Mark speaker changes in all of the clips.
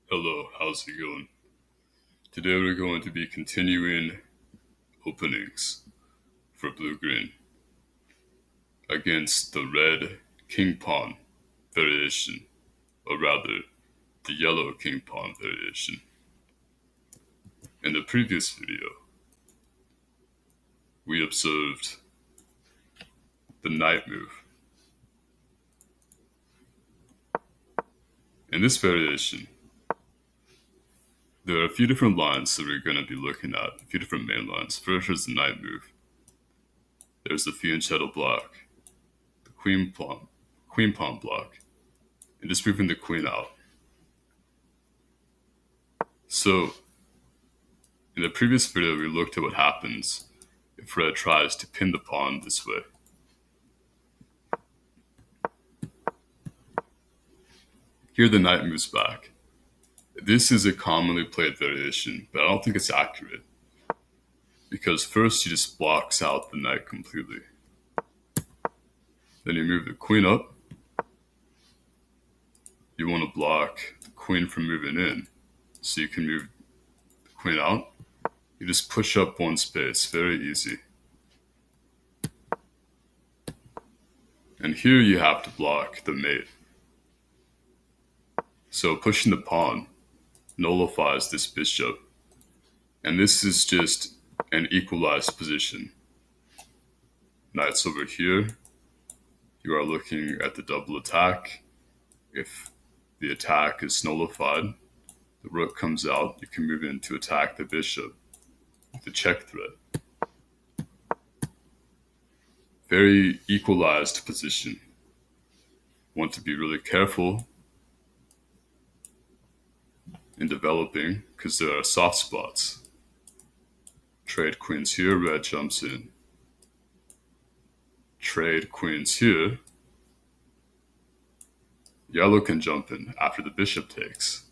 Speaker 1: Hello, how's it going? Today we're going to be continuing openings for blue-green against the red king pawn variation, or rather, the yellow king pawn variation. In the previous video, we observed the knight move. In this variation, there are a few different lines that we're going to be looking at, a few different main lines. First is the knight move. There's the fianchetto block, the queen pawn block, and just moving the queen out. So, in the previous video, we looked at what happens if red tries to pin the pawn this way. Here the knight moves back. This is a commonly played variation, but I don't think it's accurate. Because first he just blocks out the knight completely. Then you move the queen up. You want to block the queen from moving in, so you can move the queen out. You just push up one space, very easy. And here you have to block the mate. So pushing the pawn nullifies this bishop. And this is just an equalized position. Knight's over here. You are looking at the double attack. If the attack is nullified, the rook comes out. You can move in to attack the bishop with the check threat. Very equalized position. Want to be really careful in developing because there are soft spots. Trade queens here, red jumps in. Trade queens here, yellow can jump in after the bishop takes.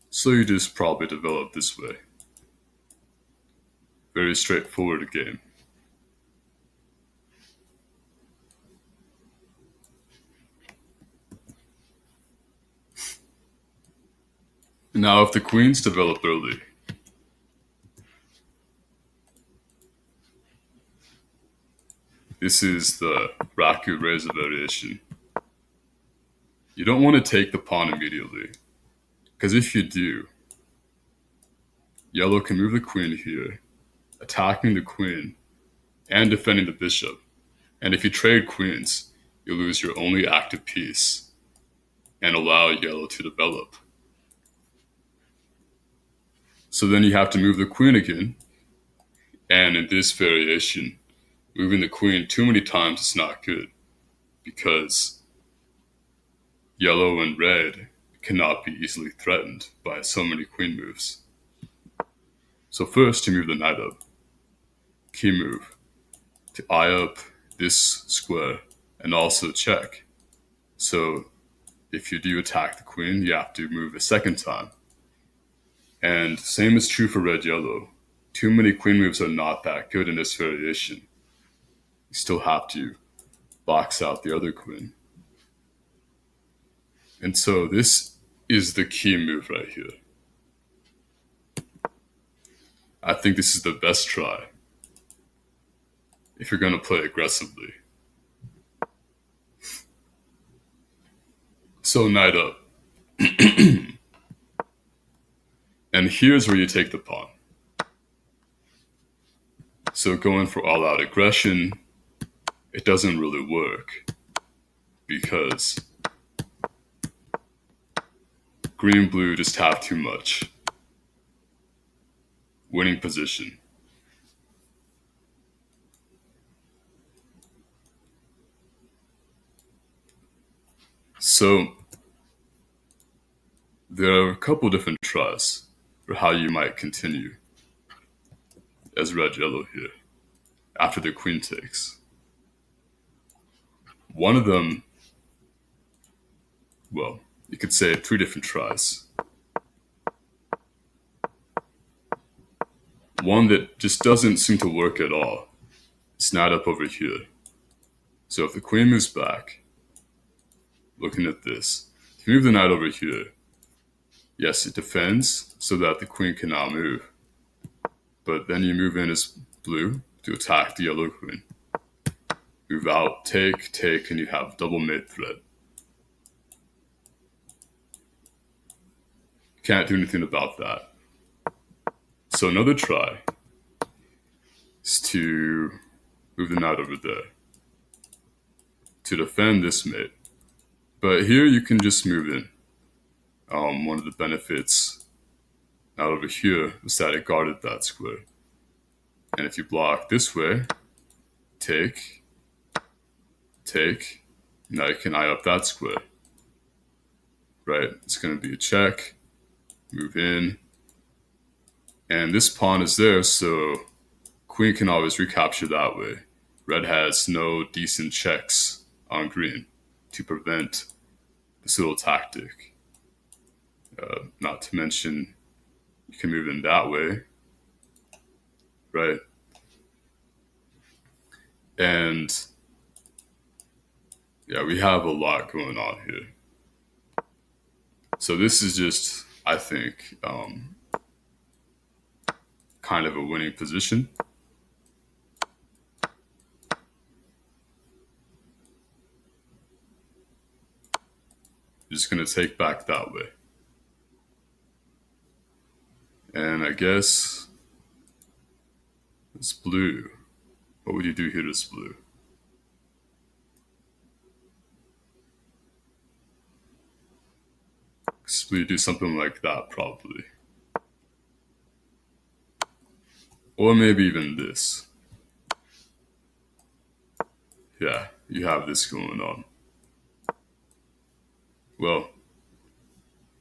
Speaker 1: So you just probably develop this way. Very straightforward game. Now if the queens develop early, this is the Raku Reza variation. You don't want to take the pawn immediately, because if you do, yellow can move the queen here, attacking the queen and defending the bishop. And if you trade queens, you lose your only active piece and allow yellow to develop. So then you have to move the queen again. And in this variation, moving the queen too many times is not good because yellow and red cannot be easily threatened by so many queen moves. So first you move the knight up. Key move to eye up this square and also check. So if you do attack the queen, you have to move a second time. And same is true for red-yellow. Too many queen moves are not that good in this variation. You still have to box out the other queen. And so this is the key move right here. I think this is the best try if you're going to play aggressively. So knight up. And here's where you take the pawn. So going for all-out aggression, it doesn't really work because green-blue just have too much. Winning position. So there are a couple different tries for how you might continue as red-yellow here after the queen takes. One of them, well, you could say 3 different tries. One that just doesn't seem to work at all is knight up over here. So if the queen moves back, looking at this, Move the knight over here. Yes, it defends so that the queen cannot move. But then you move in as blue to attack the yellow queen. Move out, take, and you have double mate threat. Can't do anything about that. So another try is to move the knight over there to defend this mate. But here you can just move in. One of the benefits out over here is that it guarded that square. And if you block this way, take, now you can eye up that square. Right, it's going to be a check, move in, and this pawn is there, so queen can always recapture that way. Red has no decent checks on green to prevent this little tactic. Not to mention, you can move in that way, right? And yeah, we have a lot going on here. So this is just, I think, kind of a winning position. Just going to take back that way. And I guess it's blue. What would you do here to this blue? So you do something like that, probably. Or maybe even this. Yeah, you have this going on. Well,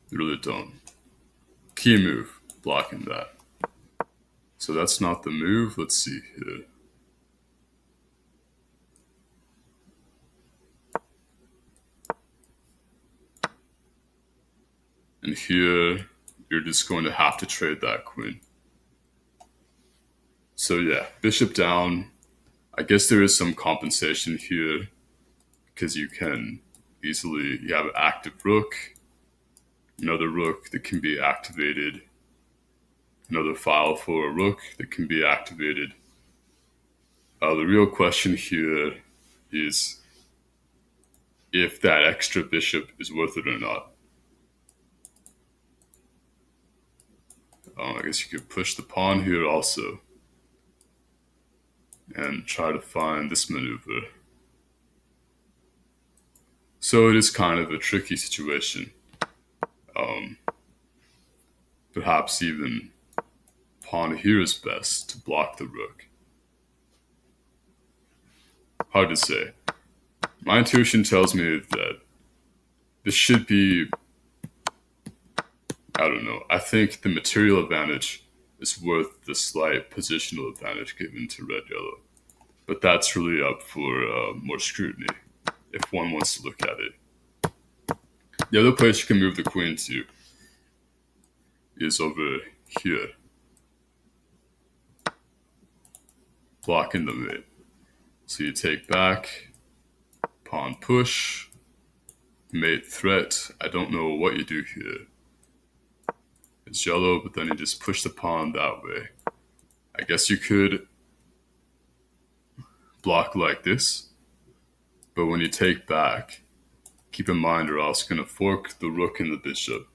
Speaker 1: you really don't. Key move, blocking that. So that's not the move. Let's see here. And here, you're just going to have to trade that queen. So yeah, bishop down. I guess there is some compensation here because you can easily, you have an active rook, another rook that can be activated, another file for a rook that can be activated. The real question here is if that extra bishop is worth it or not. I guess you could push the pawn here also and try to find this maneuver. So it is kind of a tricky situation. Perhaps even pawn here is best to block the rook. Hard to say. My intuition tells me that this should be, I don't know, I think the material advantage is worth the slight positional advantage given to red-yellow. But that's really up for more scrutiny, if one wants to look at it. The other place you can move the queen to is over here. Blocking the mate. So you take back, pawn push, mate threat. I don't know what you do here. It's yellow, but then you just push the pawn that way. I guess you could block like this, but when you take back, keep in mind you're also going to fork the rook and the bishop,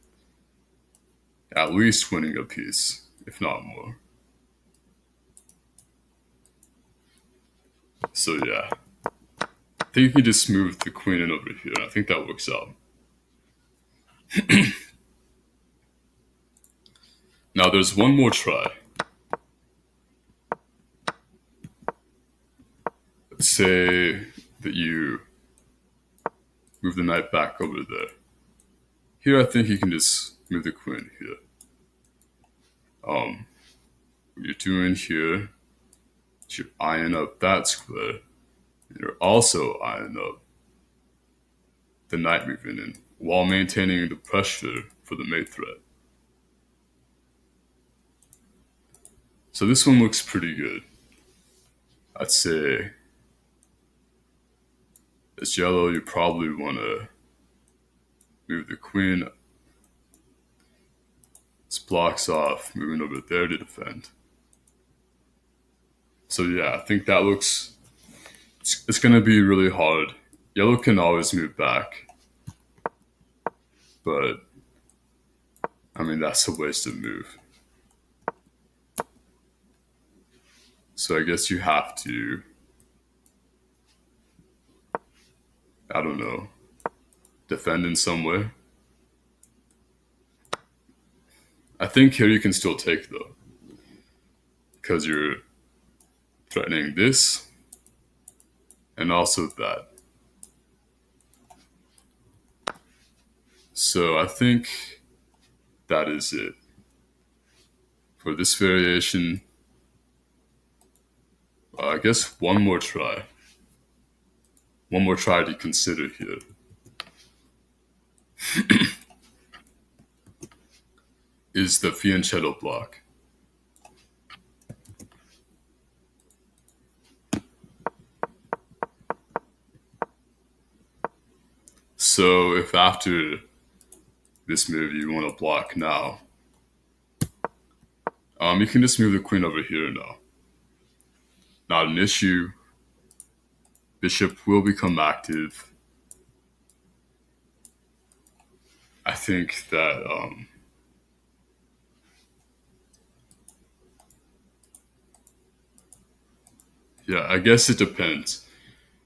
Speaker 1: at least winning a piece, if not more. So yeah, I think you can just move the queen in over here. I think that works out. Now there's one more try. Let's say that you move the knight back over there. Here I think you can just move the queen here. What you're doing here is you're eyeing up that square. And you're also eyeing up the knight moving in while maintaining the pressure for the mate threat. So this one looks pretty good. I'd say as yellow, you probably want to move the queen. This blocks off moving over there to defend. So yeah, I think that looks. It's going to be really hard. Yellow can always move back, but I mean that's a wasted move. So I guess you have to. I don't know. Defend in some way. I think here you can still take though, because you're threatening this and also that. So I think that is it for this variation. I guess one more try. One more try to consider here. Is the fianchetto block. So if after this move you want to block now, you can just move the queen over here now. Not an issue. Bishop will become active. I think that yeah, I guess it depends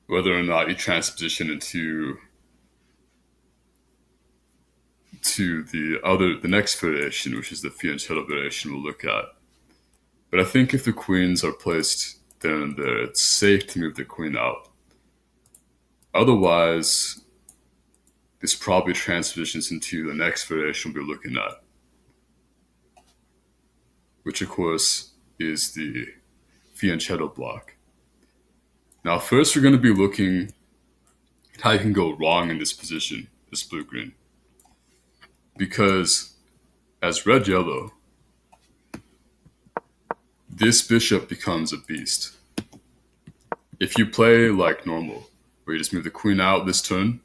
Speaker 1: whether or not you transition into the next variation, which is the fianchetto variation we'll look at. But I think if the queens are placed there and there, it's safe to move the queen out. Otherwise, this probably transitions into the next variation we'll be looking at, which of course is the fianchetto block. Now, first we're going to be looking at how you can go wrong in this position, this blue-green. Because as red-yellow, this bishop becomes a beast. If you play like normal, where you just move the queen out this turn,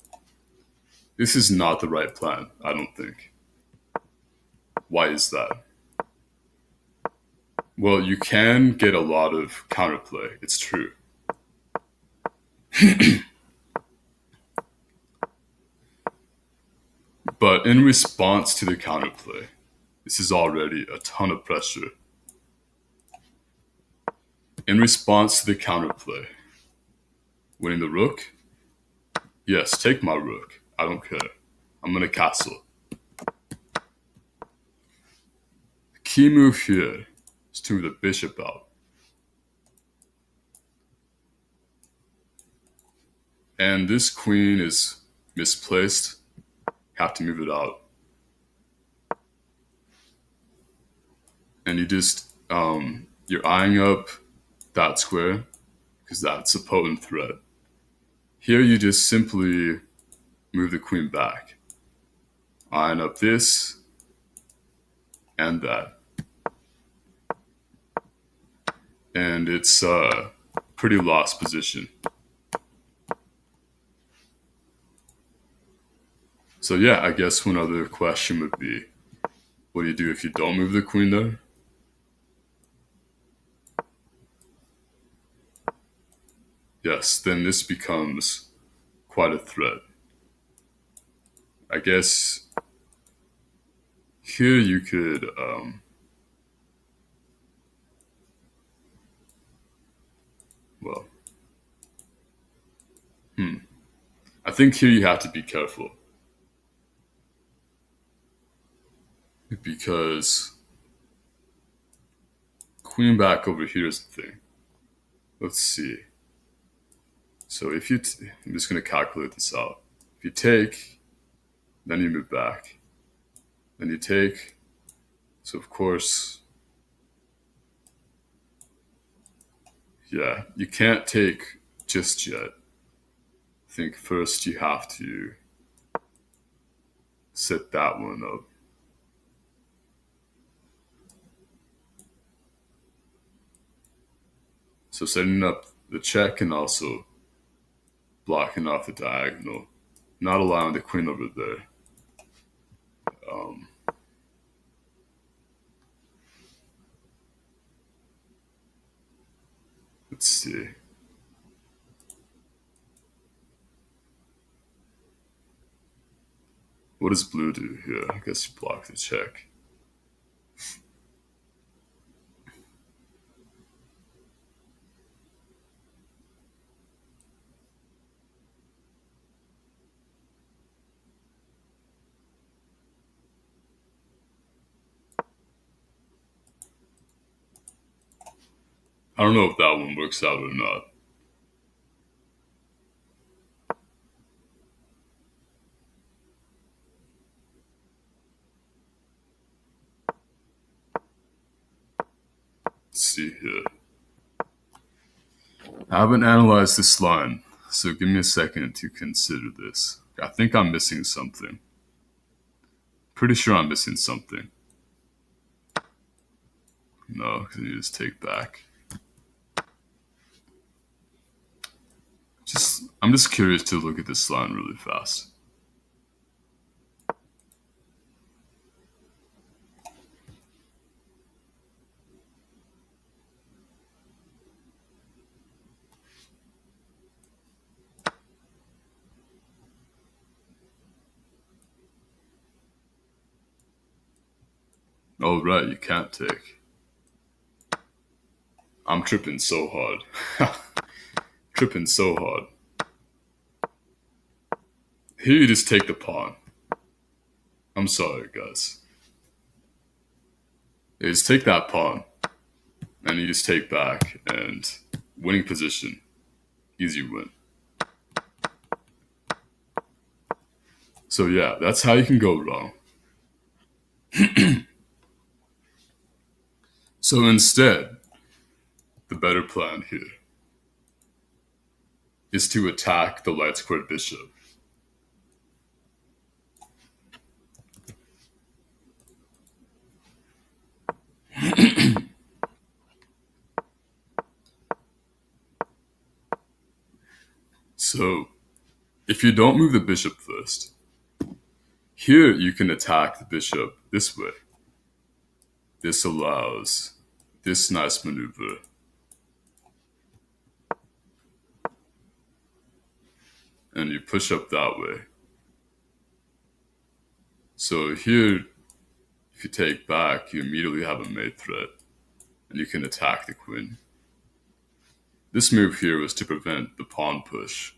Speaker 1: this is not the right plan, I don't think. Why is that? Well, you can get a lot of counterplay, it's true. But in response to the counterplay, this is already a ton of pressure. In response to the counterplay, winning the rook? Yes, take my rook. I don't care. I'm gonna castle. The key move here is to move the bishop out. And this queen is misplaced. Have to move it out. And you just, you're eyeing up that square because that's a potent threat. Here you just simply move the queen back. Eyeing up this and that. And it's a pretty lost position. So yeah, I guess one other question would be, what do you do if you don't move the queen there? Yes, then this becomes quite a threat. I guess here you could, well, I think here you have to be careful. Because queen back over here is the thing. Let's see. So if you, I'm just going to calculate this out. If you take, then you move back. Then you take. So of course, yeah, you can't take just yet. I think first you have to set that one up. So setting up the check and also blocking off the diagonal, not allowing the queen over there. Um, let's see. What does blue do here? I guess you block the check. I don't know if that one works out or not. Let's see here. I haven't analyzed this line, so give me a second to consider this. I think I'm missing something. Pretty sure I'm missing something. No, because you just take back. I'm just curious to look at this line really fast. Oh, right, you can't take. I'm tripping so hard. Tripping so hard. Here you just take the pawn. I'm sorry, guys. You just take that pawn, and you just take back, and winning position. Easy win. So yeah, that's how you can go wrong. So instead, the better plan here is to attack the light squared bishop. So, if you don't move the bishop first, here you can attack the bishop this way. This allows this nice maneuver. And you push up that way. So here, if you take back, you immediately have a mate threat, and you can attack the queen. This move here was to prevent the pawn push.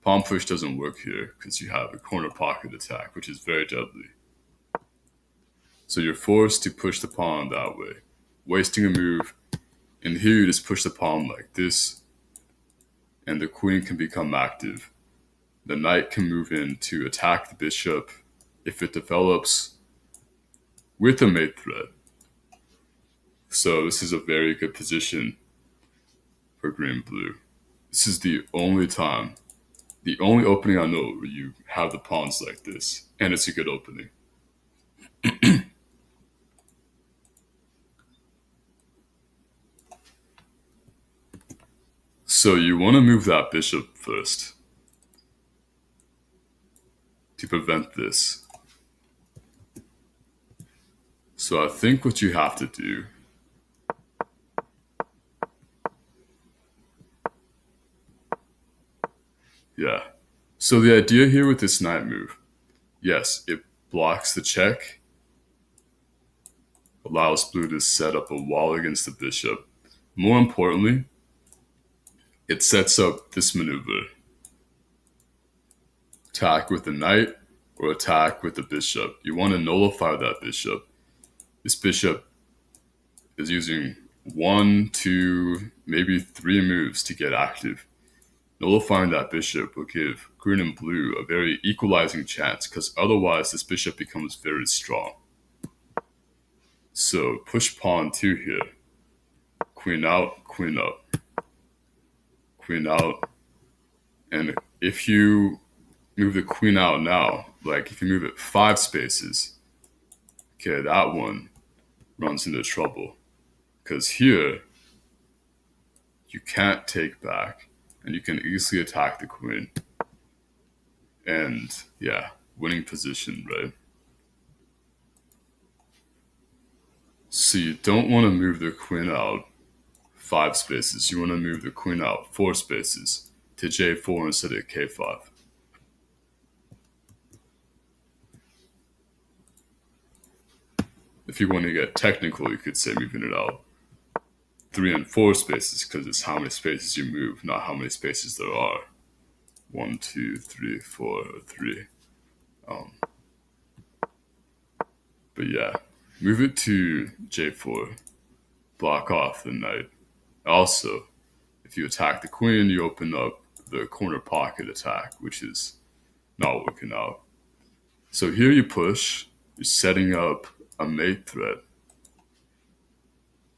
Speaker 1: Pawn push doesn't work here because you have a corner pocket attack, which is very deadly. So you're forced to push the pawn that way, wasting a move. And here you just push the pawn like this, and the queen can become active. The knight can move in to attack the bishop if it develops with a mate threat. So this is a very good position for green-blue. This is the only time, the only opening I know where you have the pawns like this, and it's a good opening. So you want to move that bishop first to prevent this. So I think what you have to do yeah. So the idea here with this knight move, yes, it blocks the check, allows blue to set up a wall against the bishop. More importantly, it sets up this maneuver. Attack with the knight or attack with the bishop. You want to nullify that bishop. This bishop is using 1, 2, maybe 3 moves to get active. Nullifying that bishop will give green and blue a very equalizing chance because otherwise this bishop becomes very strong. So push pawn 2 here. Queen out, queen up. Queen out. And if you move the queen out now, like if you move it 5 spaces, okay, that one runs into trouble. Because here, you can't take back, and you can easily attack the queen. And yeah, winning position, right? So you don't want to move the queen out 5 spaces. You want to move the queen out 4 spaces to j4 instead of k5. If you want to get technical, you could say moving it out 3 and 4 spaces because it's how many spaces you move, not how many spaces there are. 1, 2, 3, 4, or 3. But yeah, move it to j4. Block off the knight. Also, if you attack the queen, you open up the corner pocket attack, which is not working out. So here you push, you're setting up a mate threat.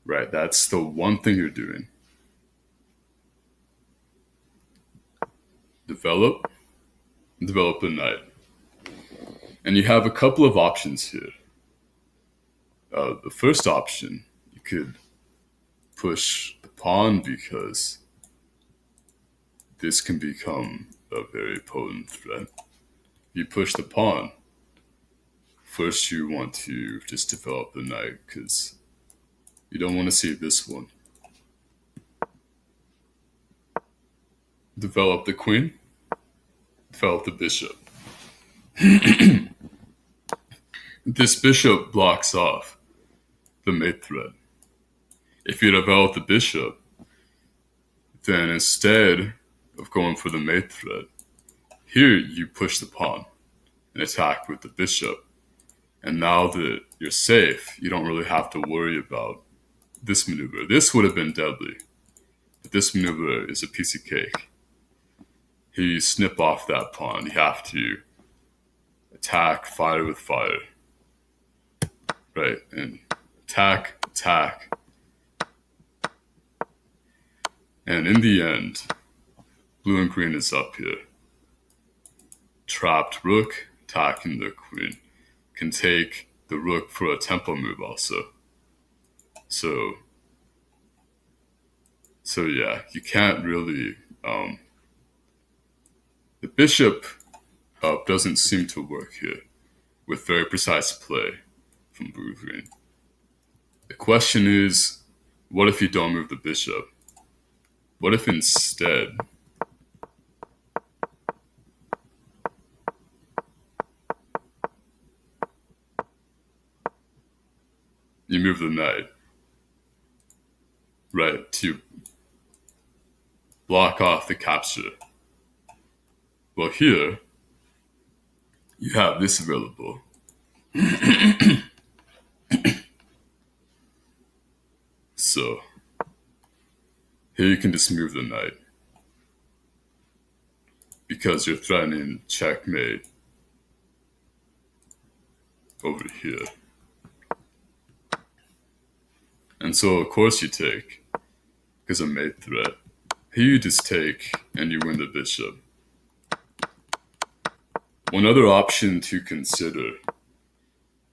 Speaker 1: Right, that's the one thing you're doing. Develop a knight. And you have a couple of options here. The first option, you could push the pawn because this can become a very potent threat. You push the pawn. First, you want to just develop the knight because you don't want to see this one. Develop the queen. Develop the bishop. This bishop blocks off the mate threat. If you develop the bishop, then instead of going for the mate threat, here you push the pawn and attack with the bishop. And now that you're safe, you don't really have to worry about this maneuver. This would have been deadly, but this maneuver is a piece of cake. Here you snip off that pawn. You have to attack, fire with fire. Right, and attack. And in the end, blue and green is up here. Trapped rook, attacking the queen. Can take the rook for a tempo move also. So yeah, you can't really... the bishop up doesn't seem to work here with very precise play from blue-green. The question is, what if you don't move the bishop? What if instead you move the knight, right, to block off the capture? Well, here, you have this available. So, here you can just move the knight. Because you're threatening checkmate over here. And so, of course, you take, because of mate threat. Here you just take, and you win the bishop. One other option to consider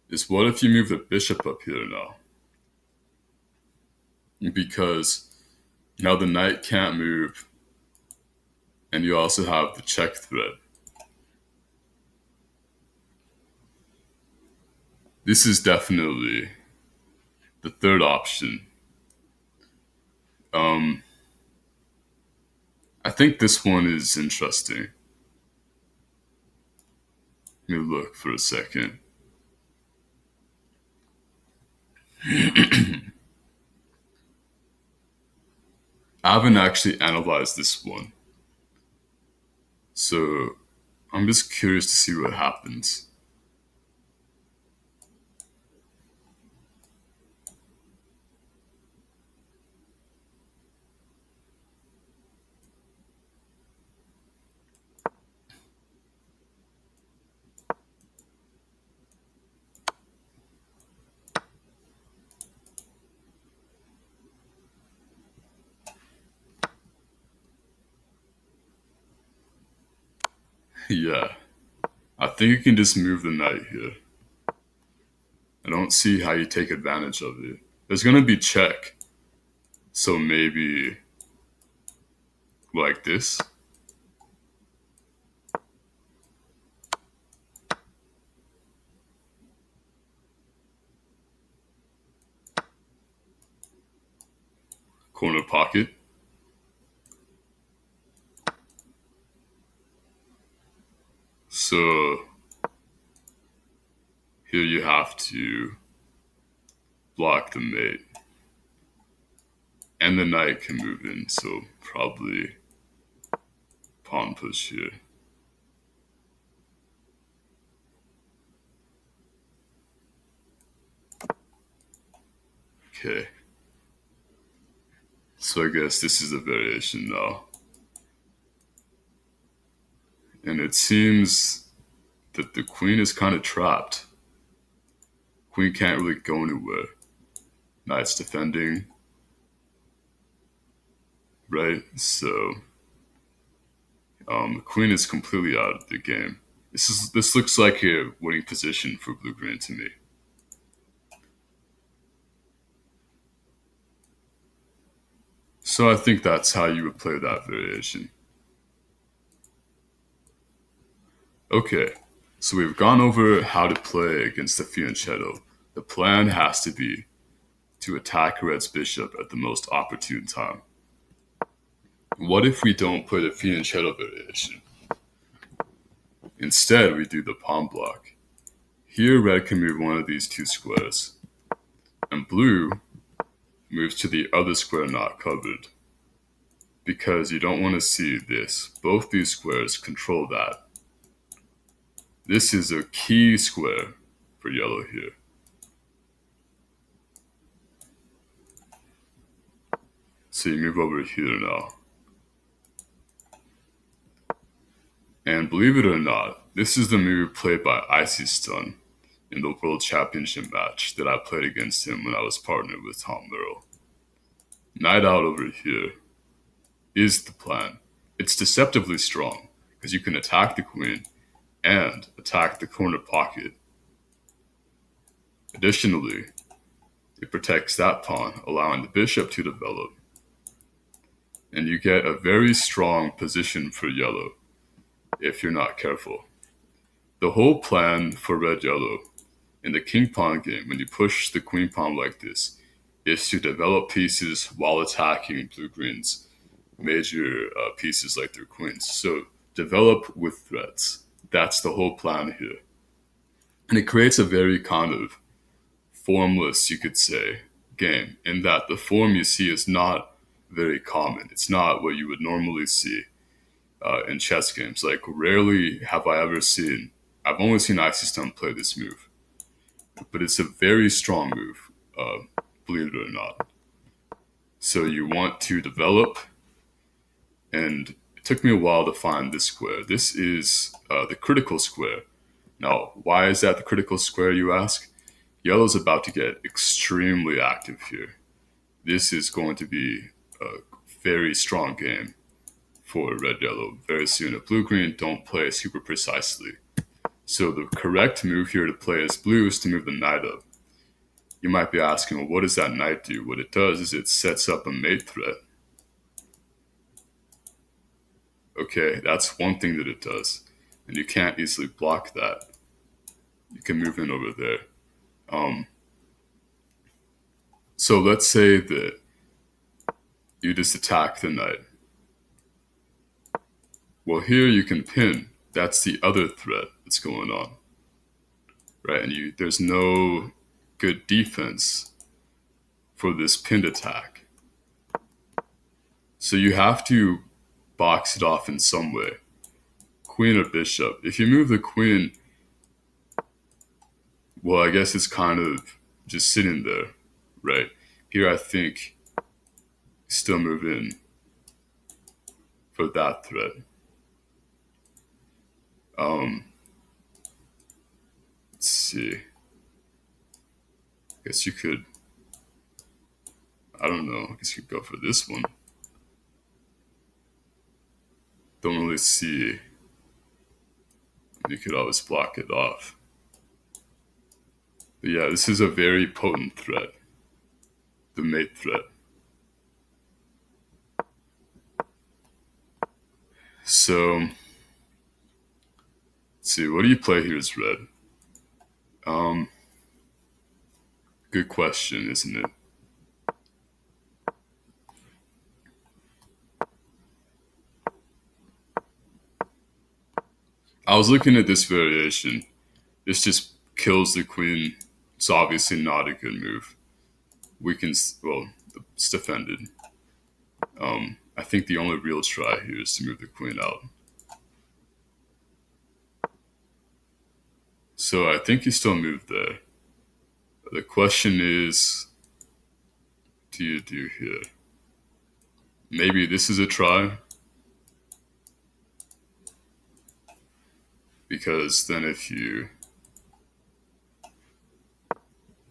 Speaker 1: is what if you move the bishop up here now? Because now the knight can't move, and you also have the check threat. This is definitely the third option. I think this one is interesting. Let me look for a second. I haven't actually analyzed this one. So I'm just curious to see what happens. Yeah, I think you can just move the knight here. I don't see how you take advantage of it. There's going to be check. So maybe like this. corner pocket. So here you have to block the mate. And the knight can move in, so probably pawn push here. Okay. So I guess this is a variation now. And it seems that the queen is kind of trapped. Queen can't really go anywhere. Knight's defending. Right? So the queen is completely out of the game. This looks like a winning position for blue-green to me. So I think that's how you would play that variation. Okay, so we've gone over how to play against the fianchetto. The plan has to be to attack red's bishop at the most opportune time. What if we don't play the fianchetto variation? Instead, we do the pawn block. Here, red can move one of these two squares, and blue moves to the other square not covered. Because you don't want to see this. Both these squares control that. This is a key square for yellow here. So you move over here now. And believe it or not, this is the move played by Icy Stun in the World Championship match that I played against him when I was partnered with Tom Merrill. Knight out over here is the plan. It's deceptively strong because you can attack the queen and attack the corner pocket. Additionally, it protects that pawn, allowing the bishop to develop. And you get a very strong position for yellow if you're not careful. The whole plan for red-yellow in the king pawn game, when you push the queen pawn like this, is to develop pieces while attacking blue-green's major pieces like their queens. So develop with threats. That's the whole plan here. And it creates a very kind of formless, you could say, game, in that the form you see is not very common. It's not what you would normally see in chess games. Like, rarely have I ever seen, I've only seen Icy Stun play this move. But it's a very strong move, believe it or not. So you want to develop, and it took me a while to find this square. This is the critical square. Now, why is that the critical square, you ask? Yellow's about to get extremely active here. This is going to be a very strong game for red-yellow very soon. If blue-green don't play super precisely. So the correct move here to play as blue is to move the knight up. You might be asking, well, what does that knight do? What it does is it sets up a mate threat. Okay, that's one thing that it does. And you can't easily block that. You can move in over there. So let's say that you just attack the knight. Well, here you can pin. That's the other threat that's going on. Right, and there's no good defense for this pinned attack. So you have to box it off in some way. Queen or bishop. If you move the queen, well, I guess it's kind of just sitting there, right? Here I think still move in for that threat. Let's see. I guess you could, I don't know, I guess you could go for this one. Don't really see. You could always block it off. But yeah, this is a very potent threat. The mate threat. So, let's see, what do you play here as red? Good question, isn't it? I was looking at this variation. This just kills the queen. It's obviously not a good move. Well, it's defended. I think the only real try here is to move the queen out. So I think you still move there. The question is, do you do here? Maybe this is a try. Because then if you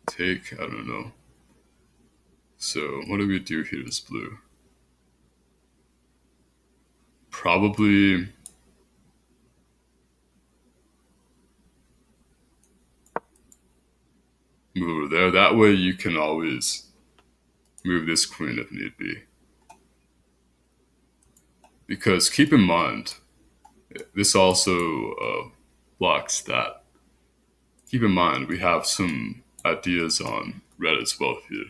Speaker 1: take, I don't know. So what do we do here as blue? Probably move over there. That way you can always move this queen if need be. Because keep in mind, this also blocks that. Keep in mind, we have some ideas on red as well here.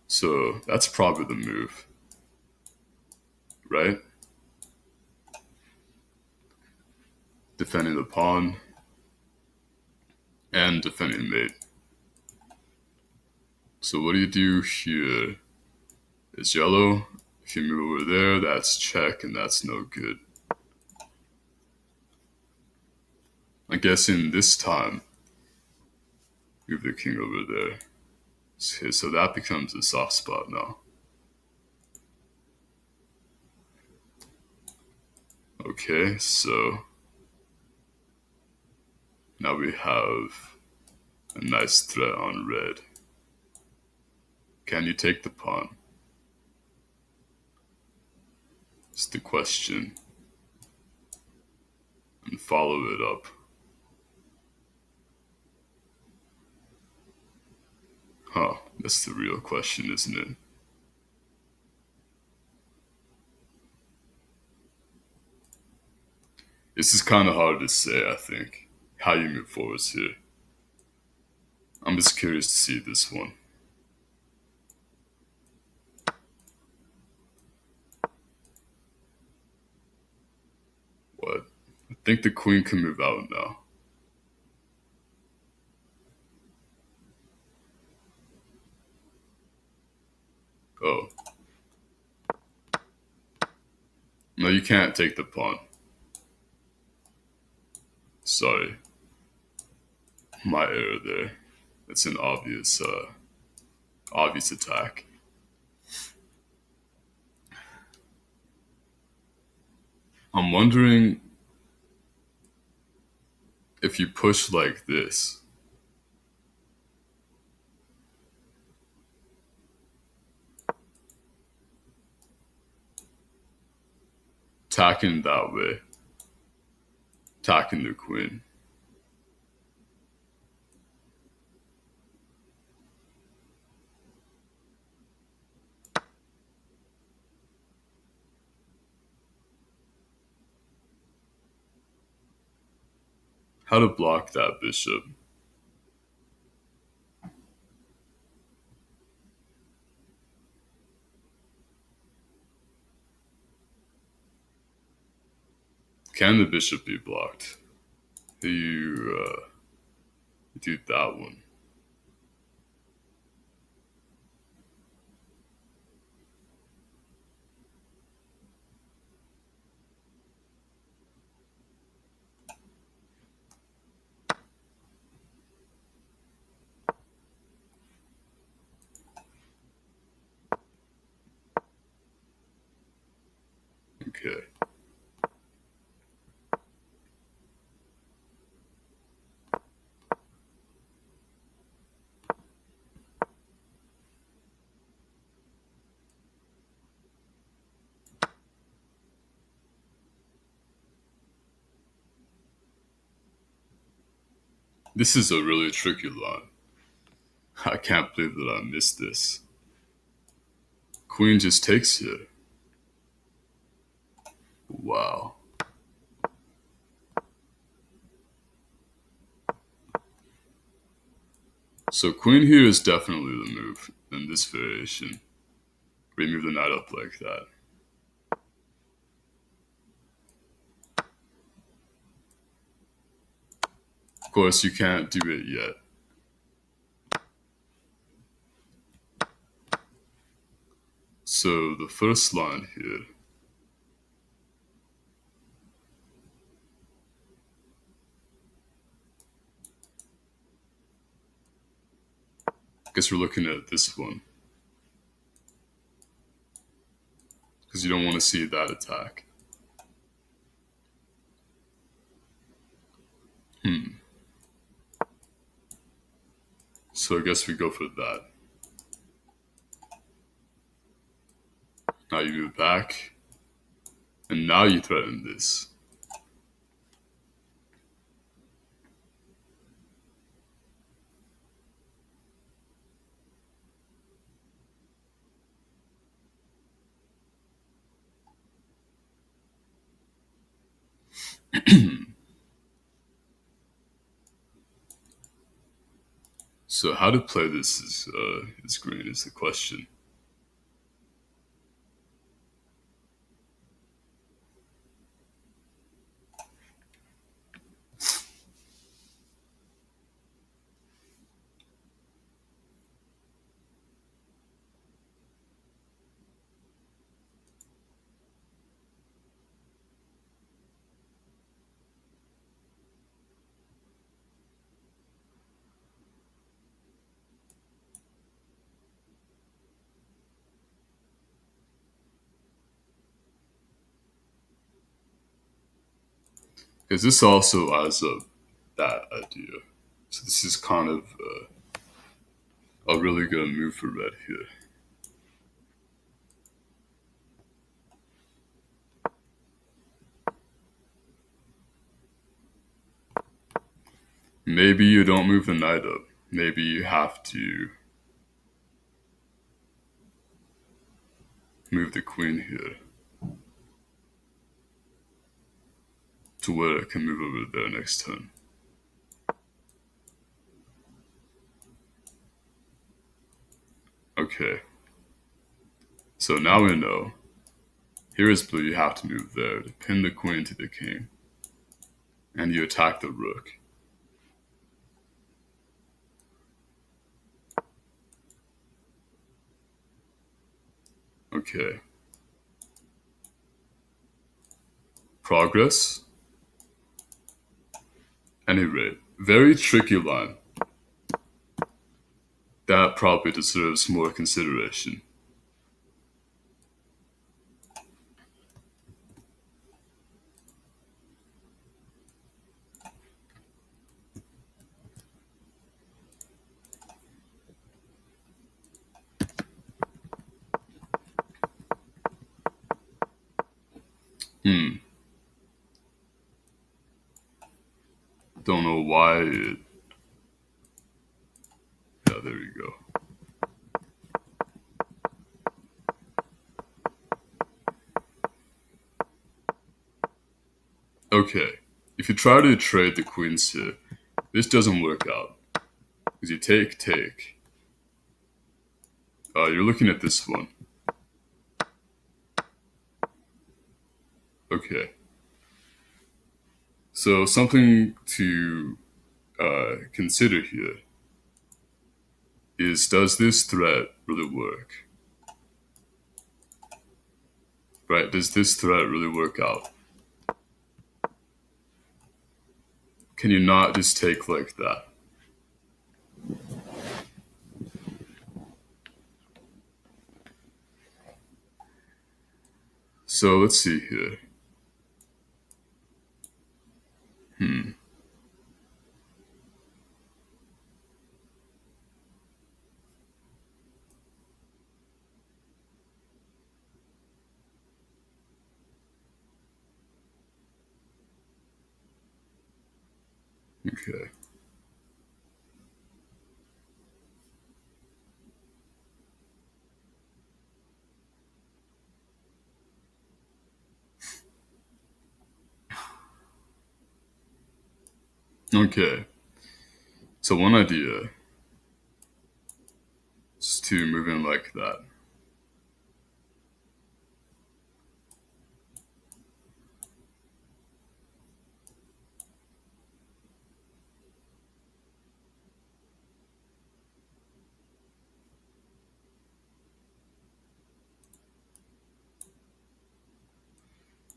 Speaker 1: So that's probably the move, right? Defending the pawn and defending mate. So what do you do here? It's yellow. If you move over there, that's check, and that's no good. I'm guessing this time, move the king over there. Okay, so that becomes a soft spot now. Okay, so now we have a nice threat on red. Can you take the pawn? It's the question. And follow it up. Huh, that's the real question, isn't it? This is kind of hard to say, I think, how you move forwards here. I'm just curious to see this one. What? I think the queen can move out now. Oh. No, you can't take the pawn. Sorry. My error there. It's an obvious attack. I'm wondering if you push like this. Attacking that way. Attacking the queen. How to block that bishop. Can the bishop be blocked? You do that one. Okay. This is a really tricky line. I can't believe that I missed this. Queen just takes here. Wow. So queen here is definitely the move in this variation. We move the knight up like that. course, you can't do it yet. So the first line here, I guess we're looking at this one because you don't want to see that attack. So I guess we go for that. Now you move back, and now you threaten this. So how to play this is green is the question. Because this also adds up that idea. So this is kind of a really good move for red here. Maybe you don't move the knight up. Maybe you have to move the queen here to where it can move over there next turn. Okay. So now we know. Here is blue, you have to move there to pin the queen to the king. And you attack the rook. Okay. Progress. Any rate, very tricky line. That probably deserves more consideration. Don't know why it... Yeah, there you go. Okay, if you try to trade the queens here, this doesn't work out. Because you take. You're looking at this one. Okay. So something to consider here is, does this threat really work? Right, does this threat really work out? Can you not just take like that? So let's see here. Okay. Okay. So one idea is to move in like that.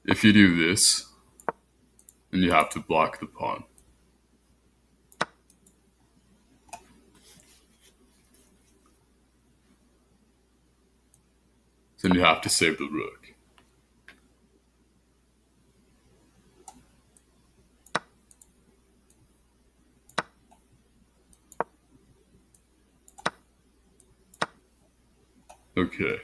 Speaker 1: If you do this, then you have to block the pawn. Then you have to save the rook. Okay.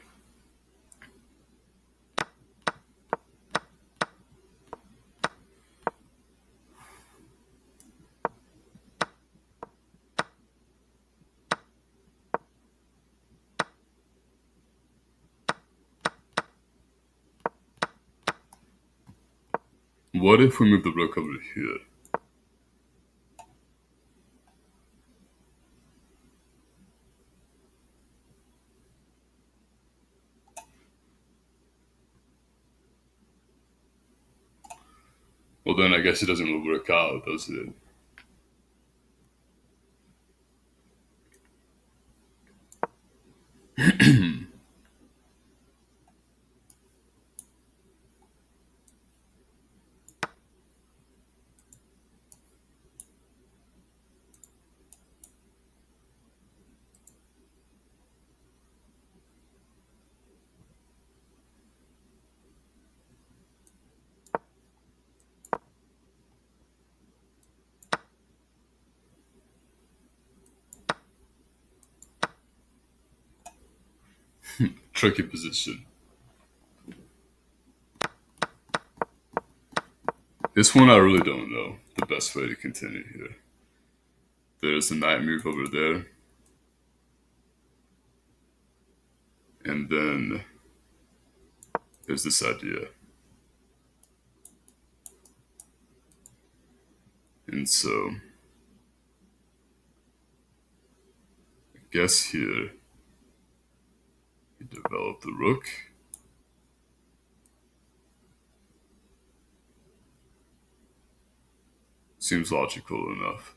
Speaker 1: What if we move the rook over here? Well, then I guess it doesn't work out, does it? Tricky position. This one I really don't know the best way to continue here. There's a knight move over there. And then there's this idea. And so, I guess here, you develop the rook. Seems logical enough.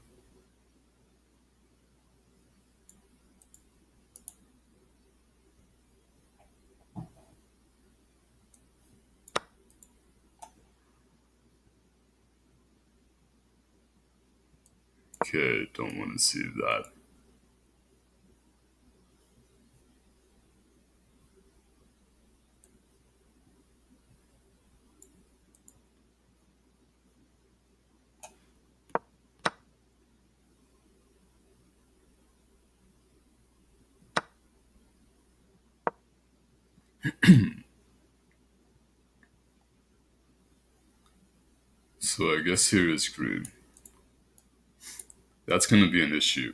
Speaker 1: Okay, don't want to see that. So I guess here is green. That's going to be an issue.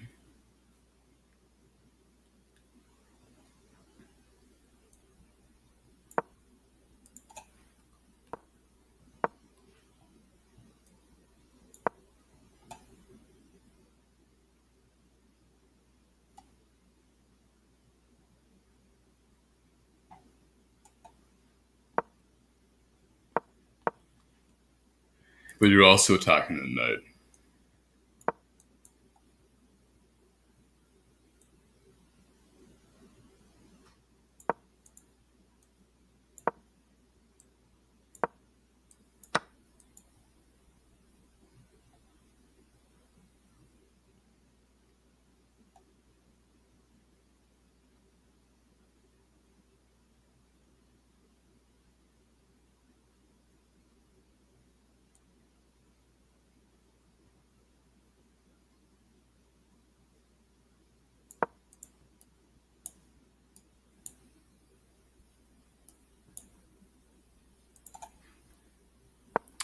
Speaker 1: But you're also attacking the knight.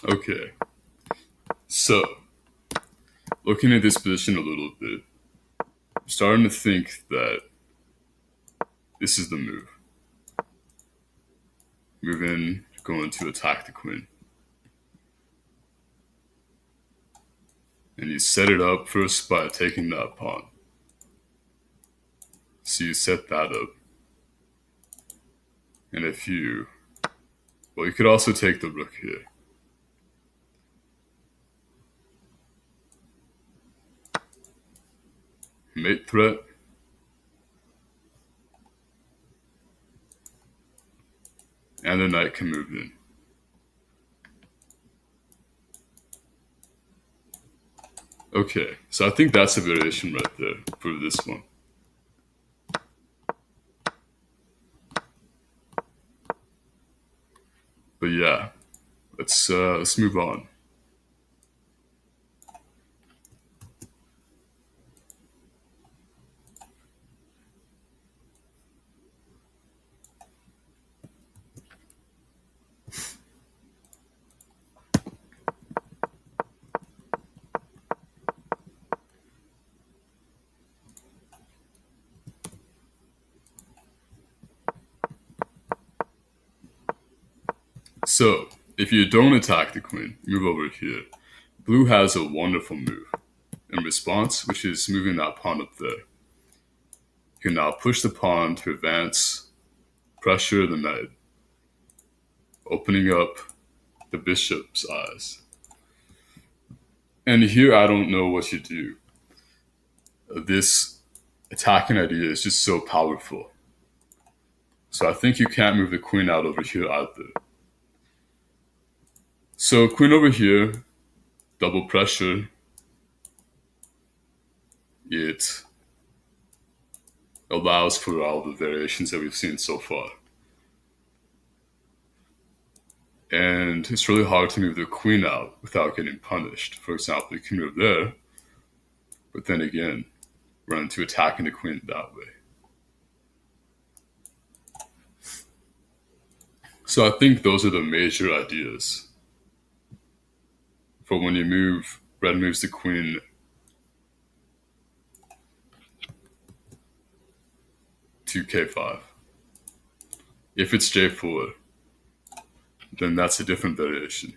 Speaker 1: Okay. So, looking at this position a little bit, I'm starting to think that this is the move. Move in, going to attack the queen. And you set it up first by taking that pawn. So you set that up. And if you... Well, you could also take the rook here. Mate threat. And the knight can move in. Okay, so I think that's a variation right there for this one. But yeah, let's move on. So if you don't attack the queen, move over here. Blue has a wonderful move in response, which is moving that pawn up there. You can now push the pawn to advance, pressure the knight, opening up the bishop's eyes. And here I don't know what you do. This attacking idea is just so powerful. So I think you can't move the queen out over here either. So queen over here, double pressure. It allows for all the variations that we've seen so far. And it's really hard to move the queen out without getting punished. For example, you can move there, but then again, run into attacking the queen that way. So I think those are the major ideas for when you move, red moves the queen to k5. If it's j4, then that's a different variation.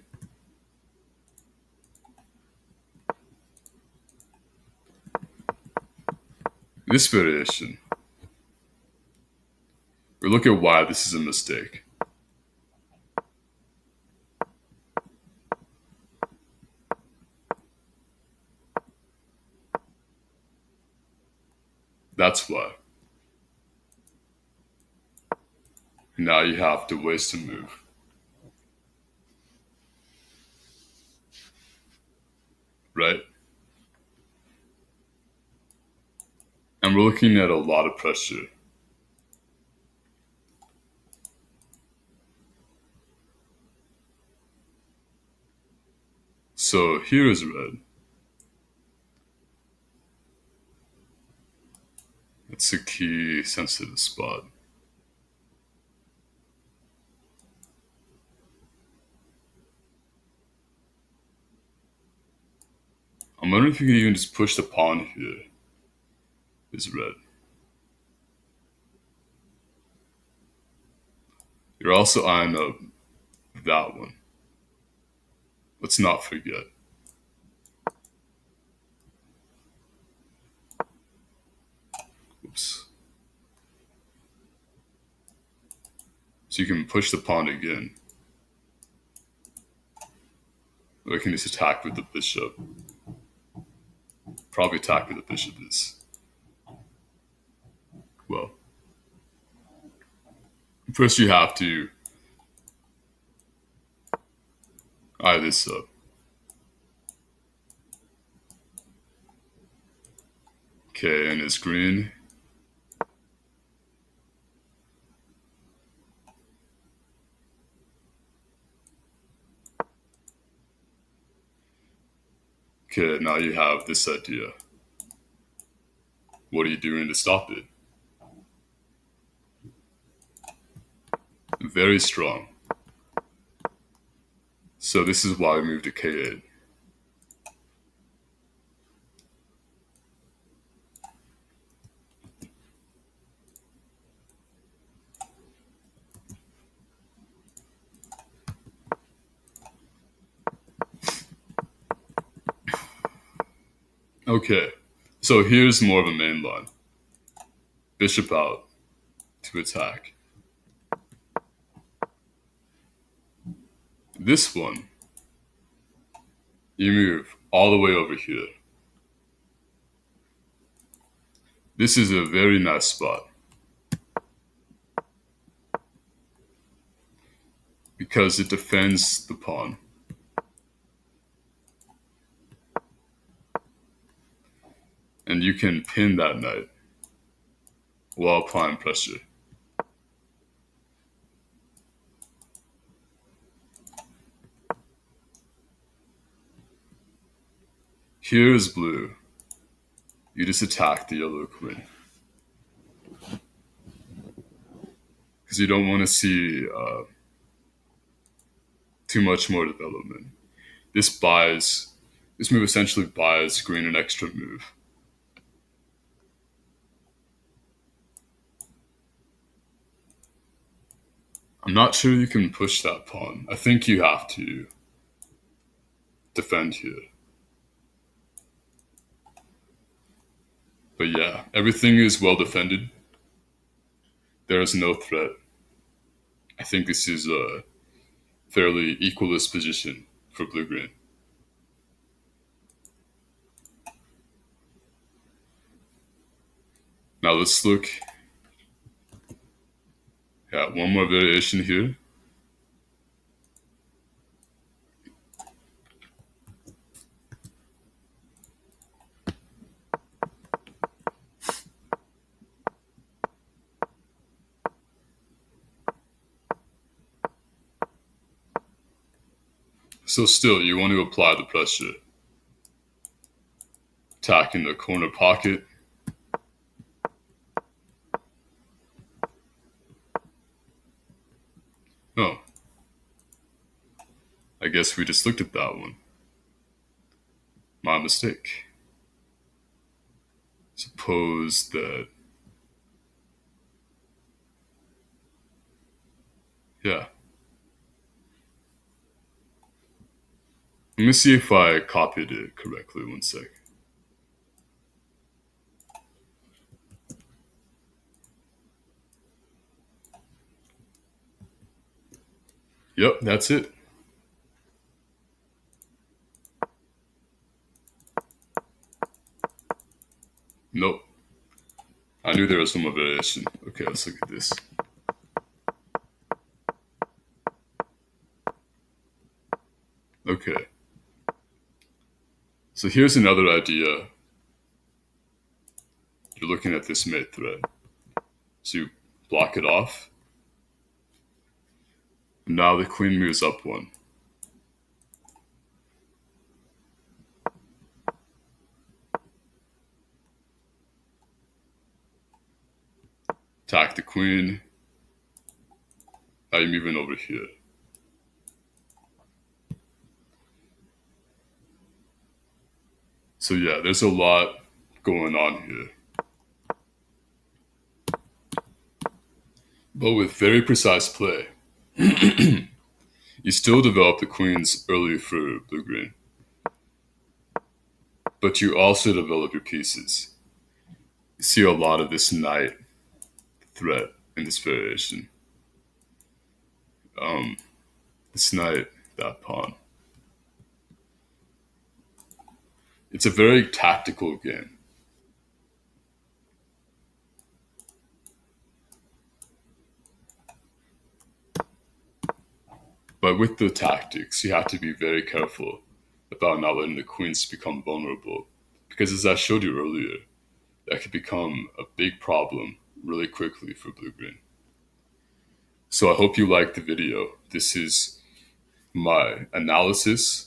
Speaker 1: This variation, we look at why this is a mistake. That's why. Now you have to waste a move. Right? And we're looking at a lot of pressure. So here is red. It's a key sensitive spot. I'm wondering if you can even just push the pawn here. Is red. You're also eyeing up that one. Let's not forget. Oops. So you can push the pawn again. Or you can just attack with the bishop. Probably attack with the bishop is, well, first you have to eye this up. Okay, and it's green. Okay, now you have this idea. What are you doing to stop it? Very strong. So this is why we moved to k8. Okay, so here's more of a main line. Bishop out to attack. This one, you move all the way over here. This is a very nice spot. Because it defends the pawn. and you can pin that knight while applying pressure. Here is blue. You just attack the yellow queen because you don't want to see too much more development. This move essentially buys green an extra move. I'm not sure you can push that pawn. I think you have to defend here. But yeah, everything is well defended. There is no threat. I think this is a fairly equalist position for blue-green. Now let's look at one more variation here. So still, you want to apply the pressure. Attack in the corner pocket. Oh. I guess we just looked at that one. My mistake. Suppose that... Yeah. Let me see if I copied it correctly. One sec. Yep, that's it. Nope. I knew there was some more variation. Okay, let's look at this. Okay. So here's another idea. You're looking at this mate thread. So you block it off. And now the queen moves up one. Attack the queen. Now you're moving over here. So yeah, there's a lot going on here. But with very precise play, you still develop the queens early for blue-green. But you also develop your pieces. You see a lot of this knight threat in this variation. This knight, that pawn. It's a very tactical game. But with the tactics, you have to be very careful about not letting the queens become vulnerable. Because as I showed you earlier, that could become a big problem really quickly for blue-green. So I hope you liked the video. This is my analysis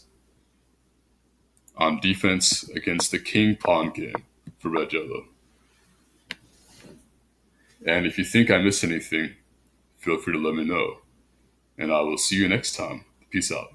Speaker 1: on defense against the king-pawn game for red-yellow. And if you think I missed anything, feel free to let me know. And I will see you next time. Peace out.